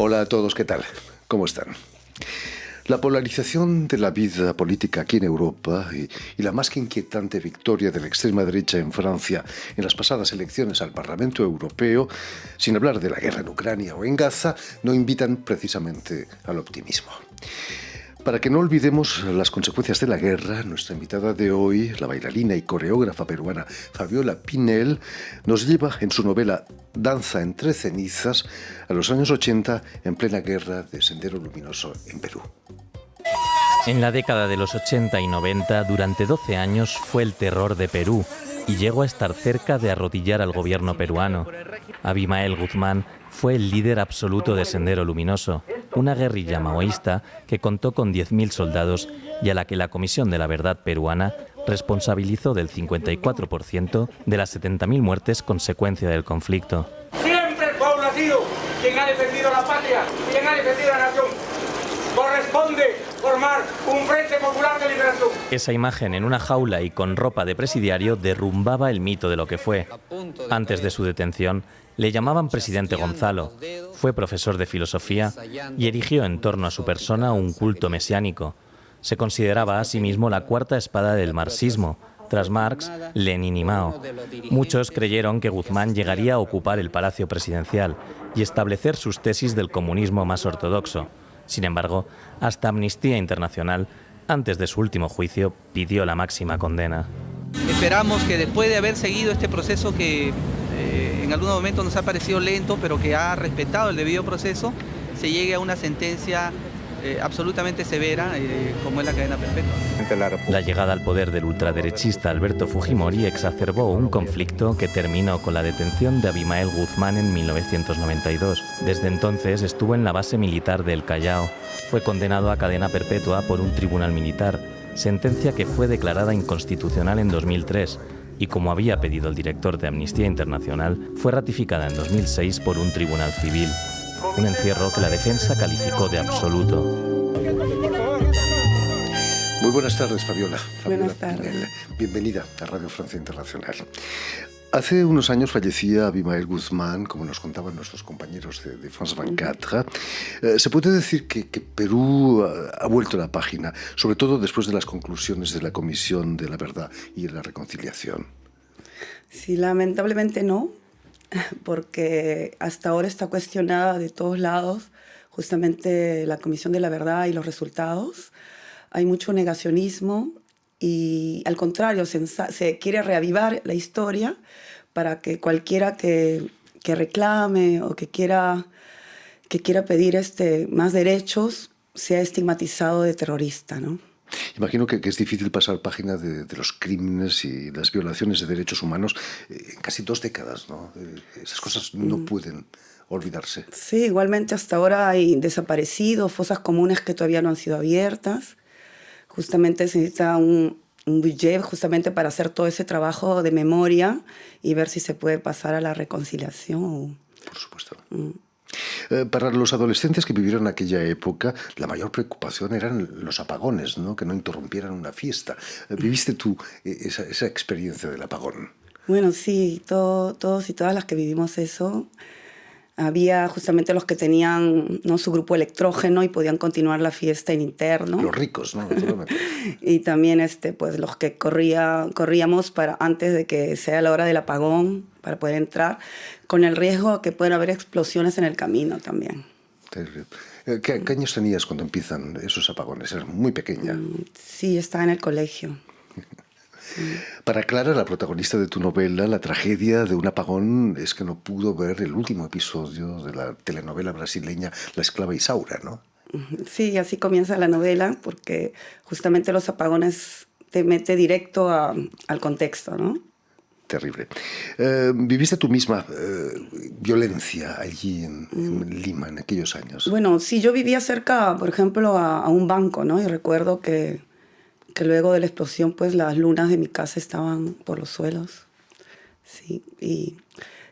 Hola a todos, ¿qué tal? ¿Cómo están? La polarización de la vida política aquí en Europa y la más que inquietante victoria de la extrema derecha en Francia en las pasadas elecciones al Parlamento Europeo, sin hablar de la guerra en Ucrania o en Gaza, no invitan precisamente al optimismo. Para que no olvidemos las consecuencias de la guerra, nuestra invitada de hoy, la bailarina y coreógrafa peruana Fabiola Pinel, nos lleva en su novela Danza entre cenizas a los años 80 en plena guerra de Sendero Luminoso en Perú. En la década de los 80 y 90, durante 12 años, fue el terror de Perú y llegó a estar cerca de arrodillar al gobierno peruano. Abimael Guzmán fue el líder absoluto de Sendero Luminoso, una guerrilla maoísta que contó con 10.000 soldados y a la que la Comisión de la Verdad peruana responsabilizó del 54% de las 70.000 muertes consecuencia del conflicto. Siempre el pueblo ha sido quien ha defendido la patria, quien ha defendido la nación. Corresponde formar un frente popular de liberación. Esa imagen en una jaula y con ropa de presidiario derrumbaba el mito de lo que fue. Antes de su detención, le llamaban presidente Gonzalo. Fue profesor de filosofía y erigió en torno a su persona un culto mesiánico. Se consideraba a sí mismo la cuarta espada del marxismo, tras Marx, Lenin y Mao. Muchos creyeron que Guzmán llegaría a ocupar el palacio presidencial y establecer sus tesis del comunismo más ortodoxo. Sin embargo, hasta Amnistía Internacional, antes de su último juicio, pidió la máxima condena. Esperamos que después de haber seguido este proceso que en algún momento nos ha parecido lento, pero que ha respetado el debido proceso, se llegue a una sentencia absolutamente severa, como es la cadena perpetua. La llegada al poder del ultraderechista Alberto Fujimori exacerbó un conflicto que terminó con la detención de Abimael Guzmán en 1992. Desde entonces estuvo en la base militar de El Callao. Fue condenado a cadena perpetua por un tribunal militar, sentencia que fue declarada inconstitucional en 2003 y, como había pedido el director de Amnistía Internacional, fue ratificada en 2006 por un tribunal civil. Un encierro que la defensa calificó de absoluto. Muy buenas tardes, Fabiola. Buenas tardes. Pinel. Bienvenida a Radio Francia Internacional. Hace unos años fallecía Abimael Guzmán, como nos contaban nuestros compañeros de France 24. Se puede decir que Perú ha vuelto a la página, sobre todo después de las conclusiones de la Comisión de la Verdad y de la Reconciliación. Sí, lamentablemente no, porque hasta ahora está cuestionada de todos lados justamente la Comisión de la Verdad y los resultados. Hay mucho negacionismo y al contrario se quiere reavivar la historia para que cualquiera que reclame o que quiera pedir más derechos sea estigmatizado de terrorista, ¿no? Imagino que es difícil pasar página de los crímenes y las violaciones de derechos humanos en casi 2 décadas, ¿no? Esas cosas no pueden olvidarse. Sí, igualmente hasta ahora hay desaparecidos, fosas comunes que todavía no han sido abiertas. Justamente se necesita un budget justamente para hacer todo ese trabajo de memoria y ver si se puede pasar a la reconciliación. Por supuesto. Para los adolescentes que vivieron aquella época, la mayor preocupación eran los apagones, ¿no? Que no interrumpieran una fiesta. ¿Viviste tú esa experiencia del apagón? Bueno, sí, todos y todas las que vivimos eso. Había justamente los que tenían, ¿no?, su grupo electrógeno y podían continuar la fiesta en interno. Los ricos, ¿no? Y también pues los que corríamos antes de que sea la hora del apagón para poder entrar, con el riesgo que pueden haber explosiones en el camino también. ¿Qué años tenías cuando empiezan esos apagones? Eras muy pequeña. Sí, estaba en el colegio. Para Clara, la protagonista de tu novela, la tragedia de un apagón es que no pudo ver el último episodio de la telenovela brasileña La esclava Isaura, ¿no? Sí, así comienza la novela, porque justamente los apagones te mete directo al contexto, ¿no? Terrible. ¿Viviste tú misma violencia allí en Lima en aquellos años? Bueno, sí, yo vivía cerca, por ejemplo, a un banco, ¿no? Y recuerdo que luego de la explosión, pues las lunas de mi casa estaban por los suelos. Sí, y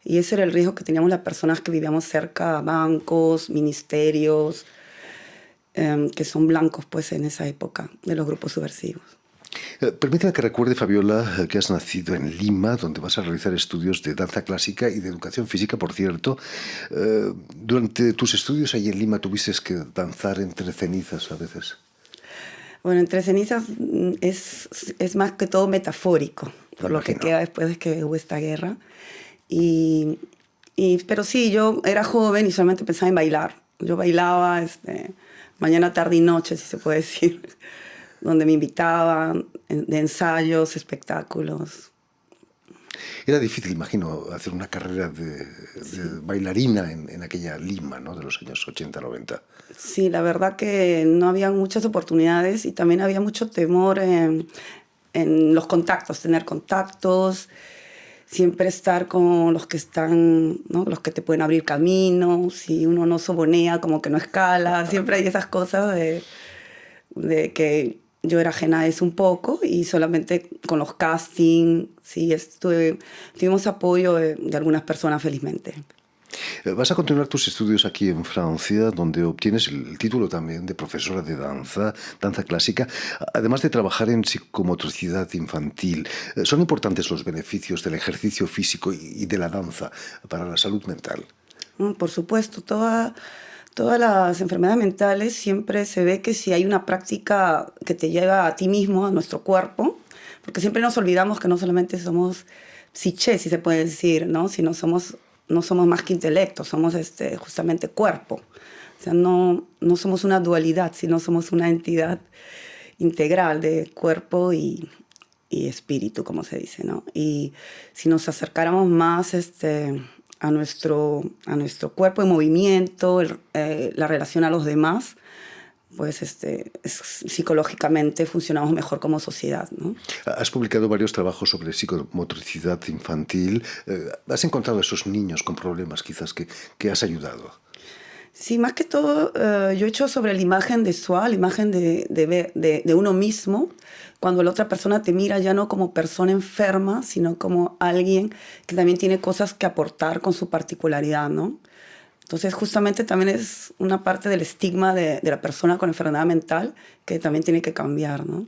ese era el riesgo que teníamos las personas que vivíamos cerca, bancos, ministerios, que son blancos, pues, en esa época, de los grupos subversivos. Permítame que recuerde, Fabiola, que has nacido en Lima, donde vas a realizar estudios de danza clásica y de educación física, por cierto. Durante tus estudios ahí en Lima tuviste que danzar entre cenizas a veces. Bueno, entre cenizas es más que todo metafórico, por lo que queda después de que hubo esta guerra. Pero sí, yo era joven y solamente pensaba en bailar. Yo bailaba mañana, tarde y noche, si se puede decir, donde me invitaban, de ensayos, espectáculos. Era difícil, imagino, hacer una carrera de bailarina en aquella Lima, ¿no?, de los años 80, 90. Sí, la verdad que no había muchas oportunidades y también había mucho temor en los contactos, tener contactos, siempre estar con los que están, ¿no?, los que te pueden abrir camino. Si uno no sobonea, como que no escala. Siempre hay esas cosas de que yo era ajena a eso un poco y solamente con los castings, sí, tuvimos apoyo de algunas personas, felizmente. Vas a continuar tus estudios aquí en Francia, donde obtienes el título también de profesora de danza clásica, además de trabajar en psicomotricidad infantil. ¿Son importantes los beneficios del ejercicio físico y de la danza para la salud mental? Por supuesto, todas las enfermedades mentales siempre se ve que si hay una práctica que te lleva a ti mismo, a nuestro cuerpo, porque siempre nos olvidamos que no solamente somos psiché, si se puede decir, ¿no?, sino no somos más que intelecto, somos justamente cuerpo. O sea, no somos una dualidad, sino somos una entidad integral de cuerpo y espíritu, como se dice, ¿no? Y si nos acercáramos más a nuestro cuerpo en movimiento, la relación a los demás, pues psicológicamente funcionamos mejor como sociedad, ¿no? Has publicado varios trabajos sobre psicomotricidad infantil. ¿Has encontrado a esos niños con problemas quizás que has ayudado? Sí, más que todo yo he hecho sobre la imagen de soi, la imagen de uno mismo, cuando la otra persona te mira ya no como persona enferma, sino como alguien que también tiene cosas que aportar con su particularidad, ¿no? Entonces, justamente también es una parte del estigma de la persona con enfermedad mental que también tiene que cambiar, ¿no?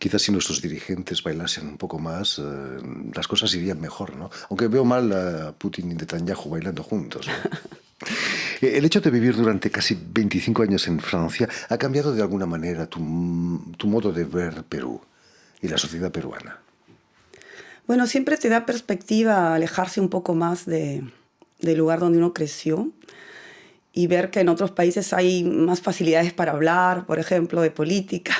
Quizás si nuestros dirigentes bailasen un poco más, las cosas irían mejor, ¿no? Aunque veo mal a Putin y Netanyahu bailando juntos, ¿no? El hecho de vivir durante casi 25 años en Francia ha cambiado de alguna manera tu modo de ver Perú y la sociedad peruana. Bueno, siempre te da perspectiva alejarse un poco más del lugar donde uno creció y ver que en otros países hay más facilidades para hablar, por ejemplo, de política,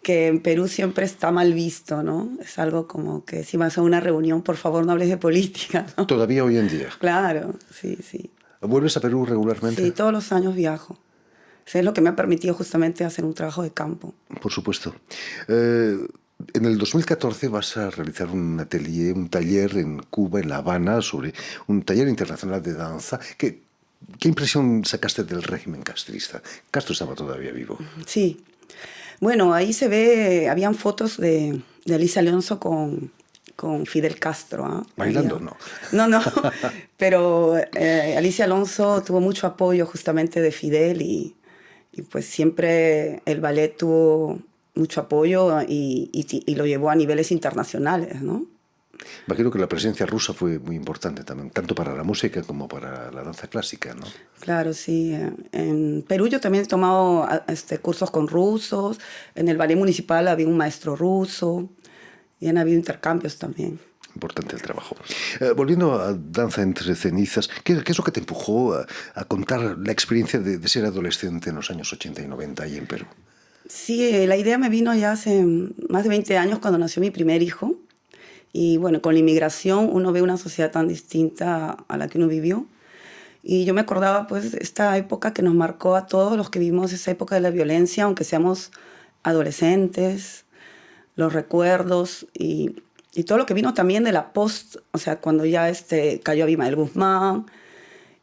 que en Perú siempre está mal visto, ¿no? Es algo como que si vas a una reunión, por favor, no hables de política, ¿no? Todavía hoy en día. Claro, sí, sí. ¿Vuelves a Perú regularmente? Sí, todos los años viajo. Eso es lo que me ha permitido justamente hacer un trabajo de campo. Por supuesto. En el 2014 vas a realizar un taller en Cuba, en La Habana, sobre un taller internacional de danza. ¿Qué impresión sacaste del régimen castrista? Castro estaba todavía vivo. Sí. Bueno, ahí se ve, habían fotos de Alicia Alonso con Fidel Castro. ¿Eh? ¿Bailando? No. No, pero Alicia Alonso tuvo mucho apoyo justamente de Fidel y pues siempre el ballet tuvo mucho apoyo y lo llevó a niveles internacionales, ¿no? Imagino que la presencia rusa fue muy importante también, tanto para la música como para la danza clásica, ¿no? Claro, sí. En Perú yo también he tomado cursos con rusos. En el ballet municipal había un maestro ruso y han habido intercambios también. Importante el trabajo. Volviendo a Danza entre cenizas, ¿qué es lo que te empujó a contar la experiencia de ser adolescente en los años 80 y 90 ahí en Perú? Sí, la idea me vino ya hace más de 20 años cuando nació mi primer hijo. Y bueno, con la inmigración uno ve una sociedad tan distinta a la que uno vivió. Y yo me acordaba pues esta época que nos marcó a todos los que vivimos esa época de la violencia, aunque seamos adolescentes, los recuerdos y todo lo que vino también de la post, o sea, cuando ya cayó Abimael Guzmán,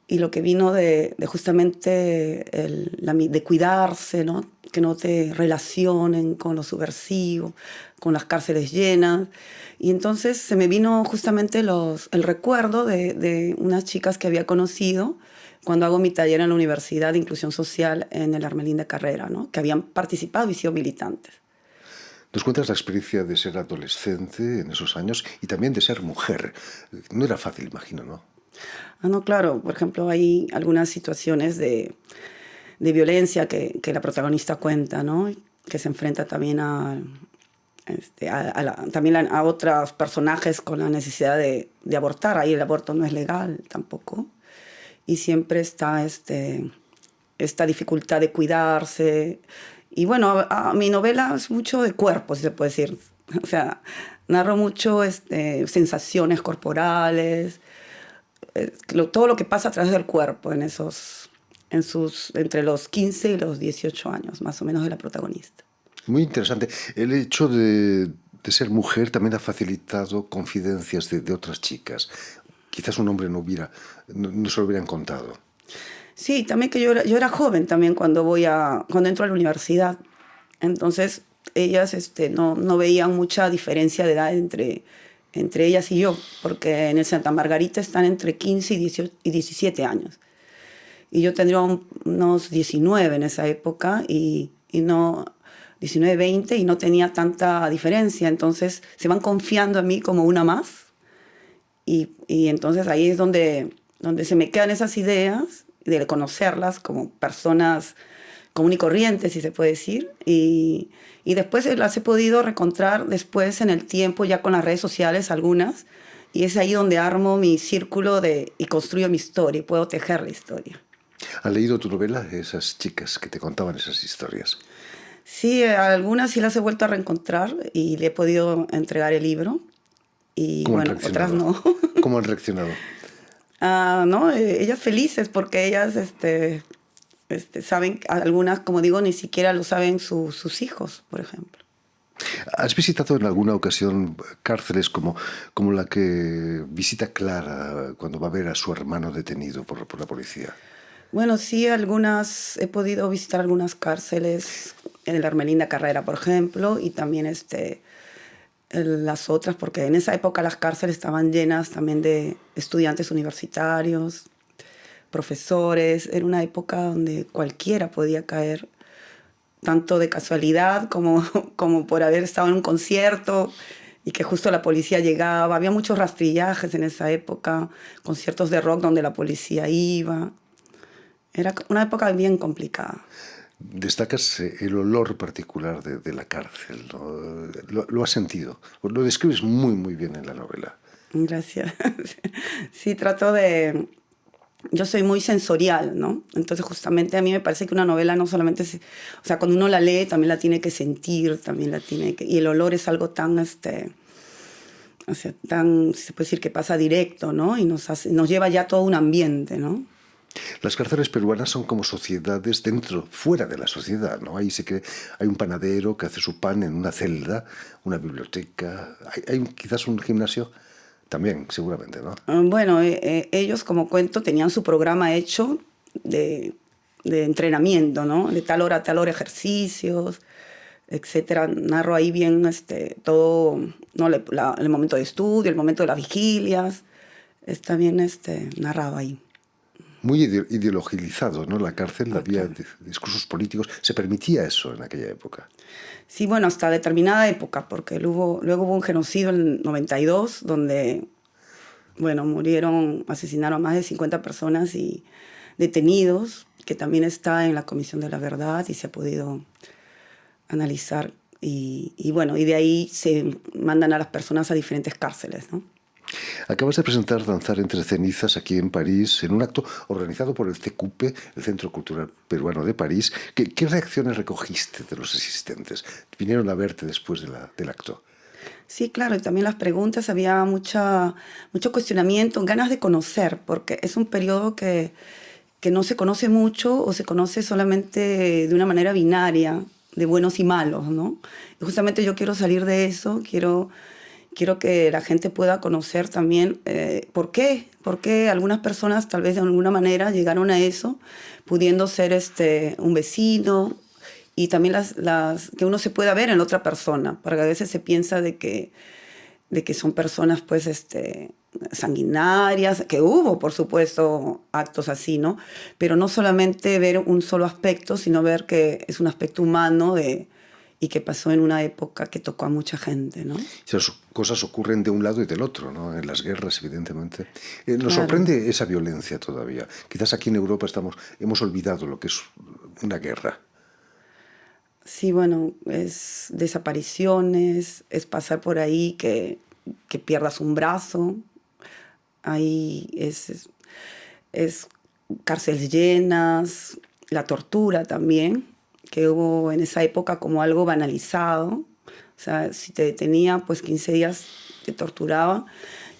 y lo que vino de justamente de cuidarse, ¿no? Que no te relacionen con lo subversivo, con las cárceles llenas. Y entonces se me vino justamente el recuerdo de unas chicas que había conocido cuando hago mi taller en la Universidad de Inclusión Social en el Armelín de Carrera, ¿no? Que habían participado y sido militantes. Nos cuentas la experiencia de ser adolescente en esos años y también de ser mujer. No era fácil, imagino, ¿no? Ah, no, claro. Por ejemplo, hay algunas situaciones de violencia que la protagonista cuenta, ¿no? Que se enfrenta también también a otros personajes con la necesidad de abortar. Ahí el aborto no es legal tampoco. Y siempre está esta dificultad de cuidarse. Y bueno, mi novela es mucho de cuerpo, si se puede decir. O sea, narro mucho sensaciones corporales, todo lo que pasa a través del cuerpo entre los 15 y los 18 años, más o menos, de la protagonista. Muy interesante. El hecho de ser mujer también ha facilitado confidencias de otras chicas. Quizás un hombre no se lo hubieran contado. Sí, también que yo era joven también cuando entro a la universidad. Entonces, ellas no veían mucha diferencia de edad entre ellas y yo, porque en el Santa Margarita están entre 15 y 17 años. Y yo tendría unos 19 en esa época, y no 19, 20, y no tenía tanta diferencia. Entonces se van confiando en mí como una más. Y entonces ahí es donde se me quedan esas ideas de conocerlas como personas común y corriente, si se puede decir. Y después las he podido reencontrar después en el tiempo, ya con las redes sociales, algunas. Y es ahí donde armo mi círculo y construyo mi historia y puedo tejer la historia. ¿Han leído tu novela, esas chicas que te contaban esas historias? Sí, algunas sí las he vuelto a reencontrar y le he podido entregar el libro. Y bueno, otras no. ¿Cómo han reaccionado? No, ellas felices porque ellas saben, algunas, como digo, ni siquiera lo saben sus hijos, por ejemplo. ¿Has visitado en alguna ocasión cárceles como la que visita Clara cuando va a ver a su hermano detenido por la policía? Bueno, sí, he podido visitar algunas cárceles, en la Ermelinda Carrera, por ejemplo, y también las otras, porque en esa época las cárceles estaban llenas también de estudiantes universitarios, profesores. Era una época donde cualquiera podía caer, tanto de casualidad como por haber estado en un concierto y que justo la policía llegaba. Había muchos rastrillajes en esa época, conciertos de rock donde la policía iba. Era una época bien complicada. Destacas el olor particular de la cárcel, ¿no? Lo has sentido. Lo describes muy, muy bien en la novela. Gracias. Sí, yo soy muy sensorial, ¿no? Entonces, justamente a mí me parece que una novela no solamente o sea, cuando uno la lee, también la tiene que sentir, y el olor es algo tan, o sea, se puede decir que pasa directo, ¿no? Y nos lleva ya a todo un ambiente, ¿no? Las cárceles peruanas son como sociedades fuera de la sociedad, ¿no? Ahí sí que hay un panadero que hace su pan en una celda, una biblioteca, hay quizás un gimnasio también, seguramente, ¿no? Bueno, ellos, como cuento, tenían su programa hecho de entrenamiento, ¿no? De tal hora a tal hora ejercicios, etcétera. Narro ahí bien todo, ¿no? El momento de estudio, el momento de las vigilias, está bien narrado ahí. Muy ideologizado, ¿no? La cárcel, había discursos políticos. ¿Se permitía eso en aquella época? Sí, bueno, hasta determinada época, porque luego hubo un genocidio en el 92, donde, bueno, asesinaron a más de 50 personas y detenidos, que también está en la Comisión de la Verdad y se ha podido analizar. Y bueno, y de ahí se mandan a las personas a diferentes cárceles, ¿no? Acabas de presentar Danzar entre cenizas aquí en París, en un acto organizado por el CCUP, el Centro Cultural Peruano de París. ¿Qué reacciones recogiste de los asistentes? ¿Vinieron a verte después del acto? Sí, claro, y también las preguntas, había mucho cuestionamiento, ganas de conocer, porque es un periodo que no se conoce mucho o se conoce solamente de una manera binaria, de buenos y malos, ¿no? Y justamente yo quiero salir de eso, quiero que la gente pueda conocer también por qué algunas personas tal vez de alguna manera llegaron a eso, pudiendo ser un vecino, y también que uno se pueda ver en la otra persona, porque a veces se piensa de que son personas pues sanguinarias, que hubo por supuesto actos así, ¿no? Pero no solamente ver un solo aspecto, sino ver que es un aspecto humano y que pasó en una época que tocó a mucha gente, ¿no? Esas cosas ocurren de un lado y del otro, ¿no? En las guerras, evidentemente. Nos Claro. sorprende esa violencia todavía. Quizás aquí en Europa hemos olvidado lo que es una guerra. Sí, bueno, es desapariciones, es pasar por ahí que pierdas un brazo, ahí es cárceles llenas, la tortura también, que hubo en esa época como algo banalizado. O sea, si te detenía, pues 15 días te torturaba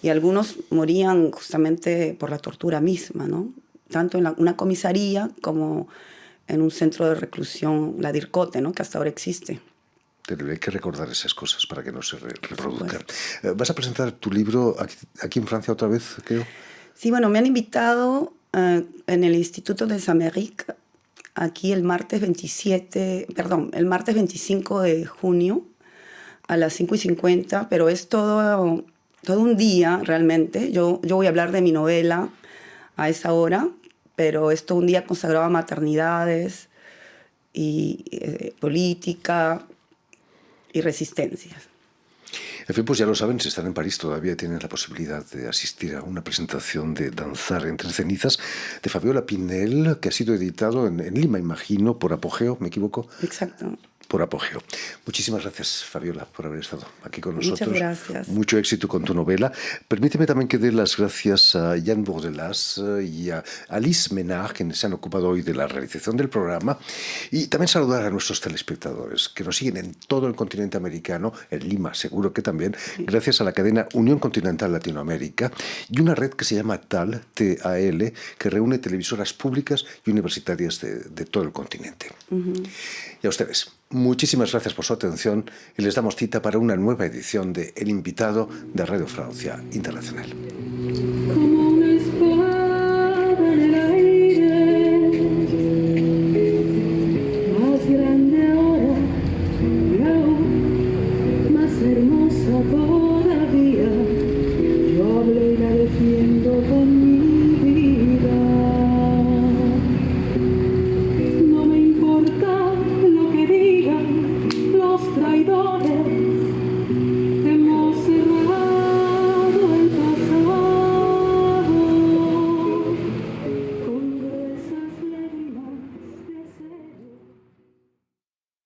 y algunos morían justamente por la tortura misma, ¿no? Tanto en una comisaría como en un centro de reclusión, la DIRCOTE, ¿no? Que hasta ahora existe. Hay que recordar esas cosas para que no se reproduzcan. ¿Vas a presentar tu libro aquí en Francia otra vez, creo? Sí, bueno, me han invitado en el Instituto des Amériques aquí el martes 25 de junio a las 5:50, pero es todo un día realmente. Yo voy a hablar de mi novela a esa hora, pero es todo un día consagrado a maternidades y política y resistencias. En fin, pues ya lo saben, si están en París todavía tienen la posibilidad de asistir a una presentación de Danzar entre cenizas de Fabiola Pinel, que ha sido editado en Lima, imagino, por Apogeo, ¿me equivoco? Exacto. Por Apogeo. Muchísimas gracias, Fabiola, por haber estado aquí con nosotros. Muchas gracias. Mucho éxito con tu novela. Permíteme también que dé las gracias a Jan Bordelas y a Alice Menard, quienes se han ocupado hoy de la realización del programa, y también saludar a nuestros telespectadores que nos siguen en todo el continente americano, en Lima seguro que también, gracias a la cadena Unión Continental Latinoamérica y una red que se llama TAL, T-A-L, que reúne televisoras públicas y universitarias de todo el continente. Y a ustedes, muchísimas gracias por su atención y les damos cita para una nueva edición de El Invitado de Radio Francia Internacional.